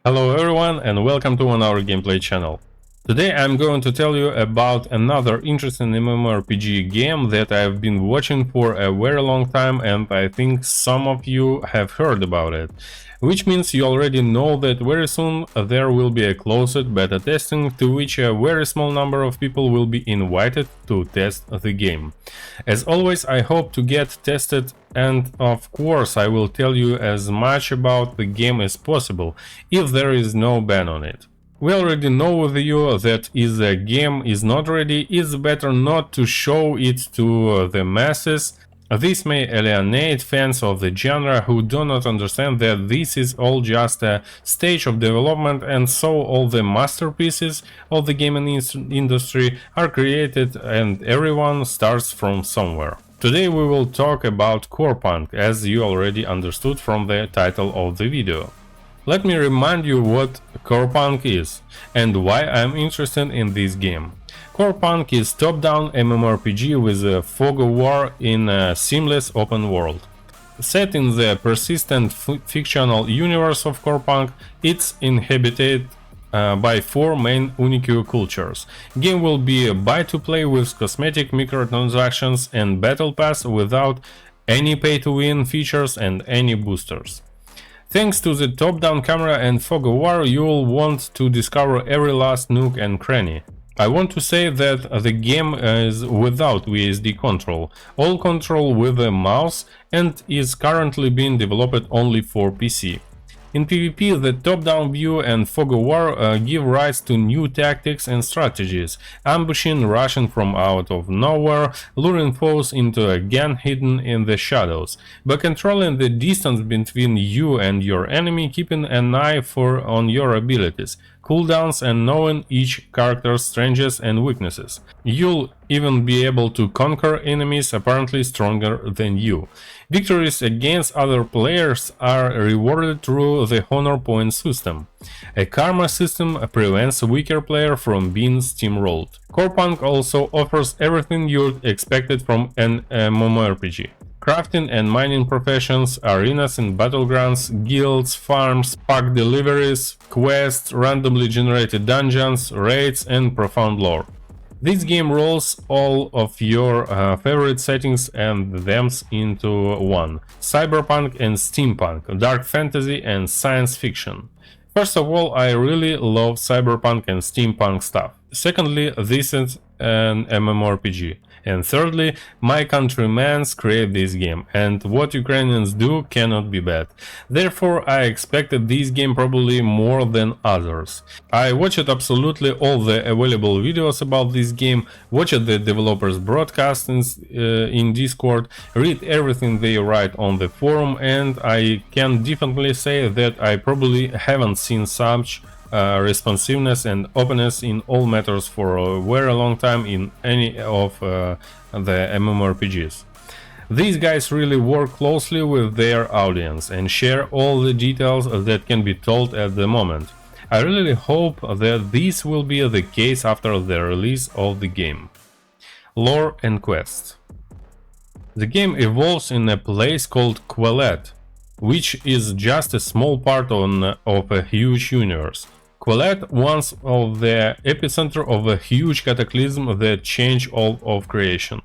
Hello everyone and welcome to our gameplay channel. Today I'm going to tell you about another interesting MMORPG game that I've been watching for a very long time, and I think some of you have heard about it. Which means you already know that very soon there will be a closed beta testing to which a very small number of people will be invited to test the game. As always, I hope to get tested, and of course I will tell you as much about the game as possible if there is no ban on it. We already know with you that if the game is not ready, it's better not to show it to the masses. This may alienate fans of the genre who do not understand that this is all just a stage of development, and so all the masterpieces of the gaming industry are created and everyone starts from somewhere. Today we will talk about Corepunk, as you already understood from the title of the video. Let me remind you what Corepunk is and why I'm interested in this game. Corepunk is top-down MMORPG with a fog of war in a seamless open world. Set in the persistent fictional universe of Corepunk, it's inhabited by four main unique cultures. Game will be buy-to-play with cosmetic microtransactions and battle pass without any pay-to-win features and any boosters. Thanks to the top-down camera and fog of war, you'll want to discover every last nook and cranny. I want to say that the game is without VSD control, all control with a mouse, and is currently being developed only for PC. In PvP, the top-down view and fog of war give rise to new tactics and strategies: ambushing, rushing from out of nowhere, luring foes into a gun hidden in the shadows. By controlling the distance between you and your enemy, keeping an eye on your abilities, cooldowns, and knowing each character's strengths and weaknesses, you'll even be able to conquer enemies apparently stronger than you. Victories against other players are rewarded through the honor point system. A karma system prevents a weaker player from being steamrolled. Corepunk also offers everything you'd expected from an MMORPG. Crafting and mining professions, arenas and battlegrounds, guilds, farms, pack deliveries, quests, randomly generated dungeons, raids, and profound lore. This game rolls all of your favorite settings and thems into one: cyberpunk and steampunk, dark fantasy and science fiction. First of all, I really love cyberpunk and steampunk stuff. Secondly, this is an MMORPG. And thirdly, my countrymen create this game, and what Ukrainians do cannot be bad. Therefore, I expected this game probably more than others. I watched absolutely all the available videos about this game, watched the developers' broadcastings in Discord, read everything they write on the forum, and I can definitely say that I probably haven't seen such responsiveness and openness in all matters for a very long time in any of the MMORPGs. These guys really work closely with their audience and share all the details that can be told at the moment. I really hope that this will be the case after the release of the game. Lore and quests. The game evolves in a place called Quellet, which is just a small part of a huge universe. Quellet, once of the epicenter of a huge cataclysm that changed all of creation.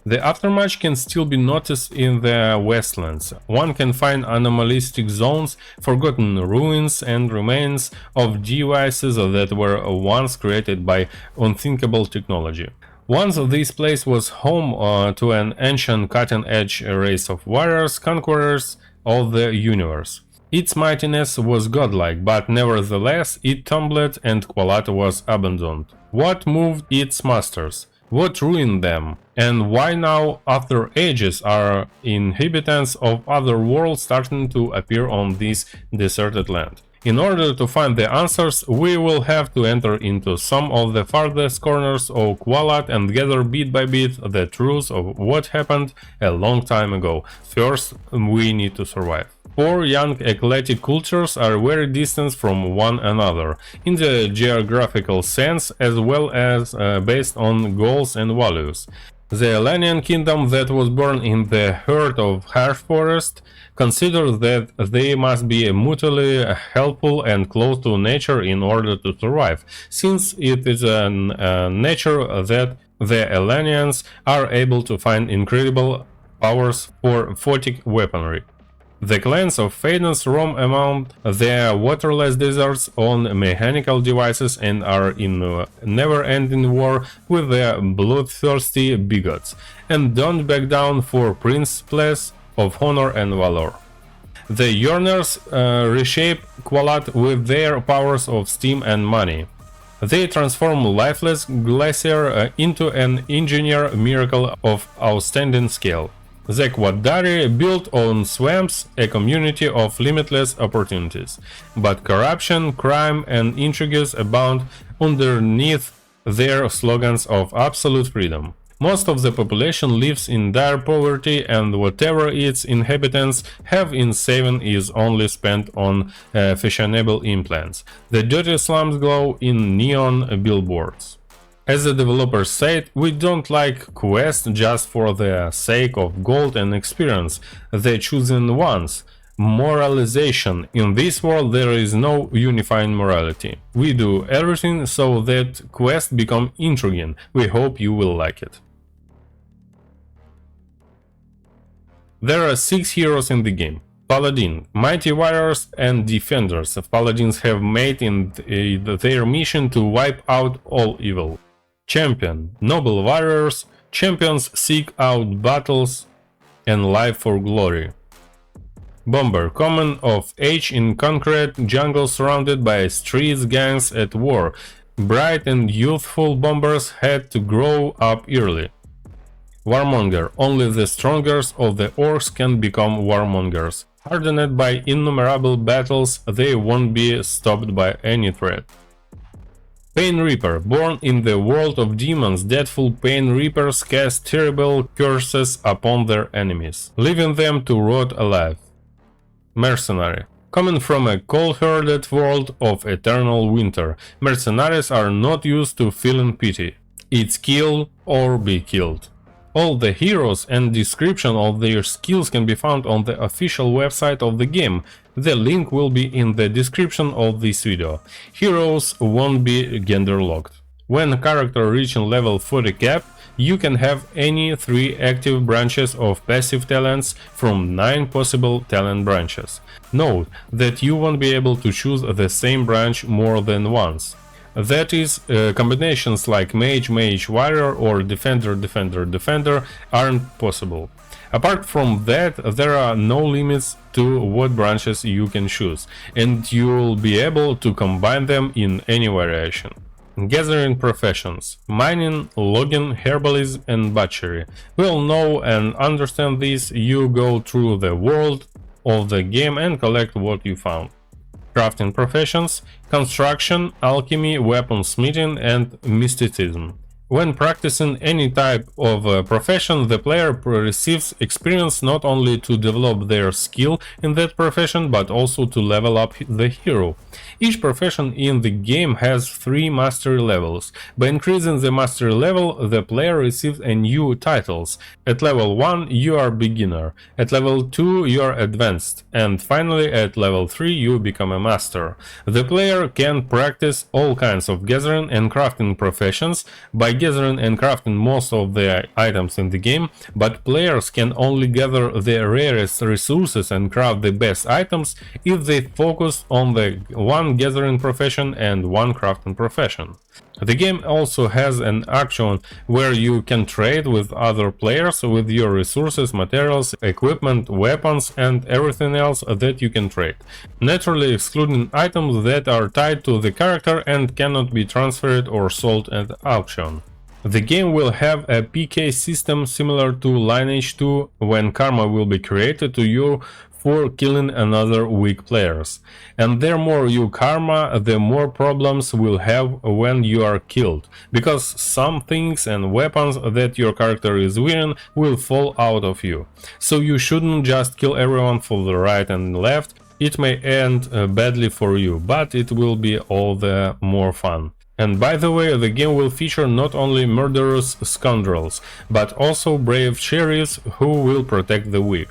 The aftermath can still be noticed in the Westlands. One can find anomalistic zones, forgotten ruins, and remains of devices that were once created by unthinkable technology. Once this place was home to an ancient cutting-edge race of warriors, conquerors of the universe. Its mightiness was godlike, but nevertheless it tumbled and Quellet was abandoned. What moved its masters? What ruined them? And why now, after ages, are inhabitants of other worlds starting to appear on this deserted land? In order to find the answers, we will have to enter into some of the farthest corners of Quellet and gather bit by bit the truth of what happened a long time ago. First, we need to survive. Four young eclectic cultures are very distant from one another, in the geographical sense as well as based on goals and values. The Elenian kingdom that was born in the heart of harsh forest considers that they must be mutually helpful and close to nature in order to survive, since it is a nature that the Elenians are able to find incredible powers for photic weaponry. The clans of Phaedons roam among the waterless deserts on mechanical devices and are in never-ending war with the bloodthirsty bigots, and don't back down for principles of honor and valor. The Yearners reshape Qualat with their powers of steam and money. They transform lifeless glacier into an engineer miracle of outstanding scale. The Quadari built on swamps a community of limitless opportunities, but corruption, crime and intrigues abound underneath their slogans of absolute freedom. Most of the population lives in dire poverty, and whatever its inhabitants have in saving is only spent on fashionable implants. The dirty slums glow in neon billboards. As the developers said, we don't like quests just for the sake of gold and experience, the chosen ones. Moralization. In this world there is no unifying morality. We do everything so that quests become intriguing. We hope you will like it. There are 6 heroes in the game. Paladin, mighty warriors and defenders. Paladins have made it their mission to wipe out all evil. Champion, noble warriors. Champions seek out battles and life for glory. Bomber, common of age in concrete jungle surrounded by streets gangs at war. Bright and youthful bombers had to grow up early. Warmonger, only the strongest of the orcs can become warmongers. Hardened by innumerable battles, they won't be stopped by any threat. Pain Reaper, born in the world of demons, deathful Pain Reapers cast terrible curses upon their enemies, leaving them to rot alive. Mercenary, coming from a cold-hearted world of eternal winter, mercenaries are not used to feeling pity. It's kill or be killed. All the heroes and description of their skills can be found on the official website of the game. The link will be in the description of this video. Heroes won't be gender locked. When a character reaching level 40 cap, you can have any 3 active branches of passive talents from 9 possible talent branches. Note that you won't be able to choose the same branch more than once. That is, combinations like Mage, Mage, Warrior or Defender, Defender, Defender aren't possible. Apart from that, there are no limits to what branches you can choose, and you'll be able to combine them in any variation. Gathering professions: mining, logging, herbalism and butchery. We all know and understand this. You go through the world of the game and collect what you found. Crafting professions: construction, alchemy, weaponsmithing and mysticism. When practicing any type of profession, the player receives experience not only to develop their skill in that profession, but also to level up the hero. Each profession in the game has 3 mastery levels. By increasing the mastery level, the player receives a new titles. At level 1 you are beginner, at level 2 you are advanced, and finally at level 3 you become a master. The player can practice all kinds of gathering and crafting professions by gathering and crafting most of the items in the game, but players can only gather the rarest resources and craft the best items if they focus on the one gathering profession and one crafting profession. The game also has an action where you can trade with other players with your resources, materials, equipment, weapons and everything else that you can trade, naturally excluding items that are tied to the character and cannot be transferred or sold at auction. The game will have a PK system similar to Lineage 2, when karma will be created to you for killing another weak players. And the more you karma, the more problems will have when you are killed, because some things and weapons that your character is wearing will fall out of you. So you shouldn't just kill everyone for the right and left. It may end badly for you, but it will be all the more fun. And by the way, the game will feature not only murderous scoundrels, but also brave sheriffs who will protect the weak.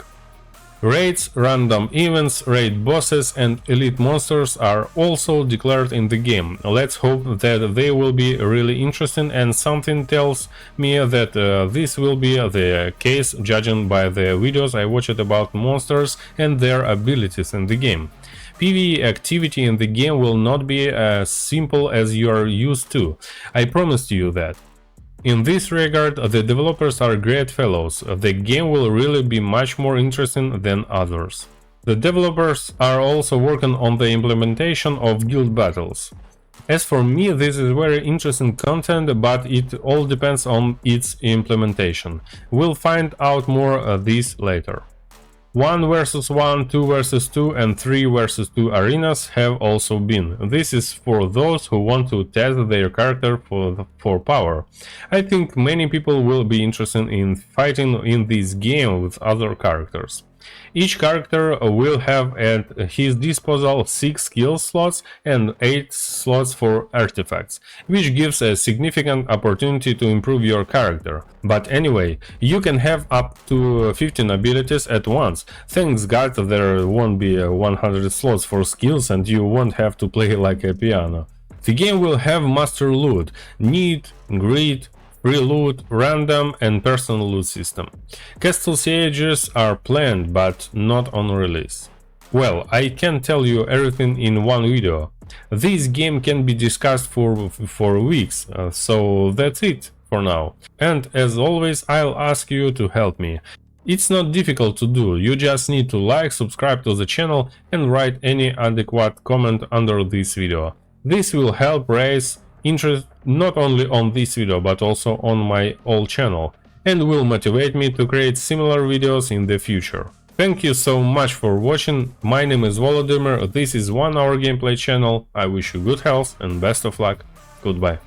Raids, random events, raid bosses and elite monsters are also declared in the game. Let's hope that they will be really interesting, and something tells me that this will be the case judging by the videos I watched about monsters and their abilities in the game. PvE activity in the game will not be as simple as you are used to, I promise you that. In this regard, the developers are great fellows. The game will really be much more interesting than others. The developers are also working on the implementation of guild battles. As for me, this is very interesting content, but it all depends on its implementation. We'll find out more of this later. 1 vs 1, 2 vs 2 and 3 vs 2 arenas have also been. This is for those who want to test their character for power. I think many people will be interested in fighting in this game with other characters. Each character will have at his disposal 6 skill slots and 8 slots for artifacts, which gives a significant opportunity to improve your character. But anyway, you can have up to 15 abilities at once. Thanks God there won't be 100 slots for skills and you won't have to play like a piano. The game will have master loot, need, greed, free loot, random and personal loot system. Castle sieges are planned but not on release. Well, I can't tell you everything in one video. This game can be discussed for weeks, so that's it for now. And as always, I'll ask you to help me. It's not difficult to do, you just need to like, subscribe to the channel and write any adequate comment under this video. This will help raise interest not only on this video but also on my old channel, and will motivate me to create similar videos in the future. Thank you so much for watching, my name is Volodymyr, this is 1 Hour Gameplay channel, I wish you good health and best of luck, goodbye.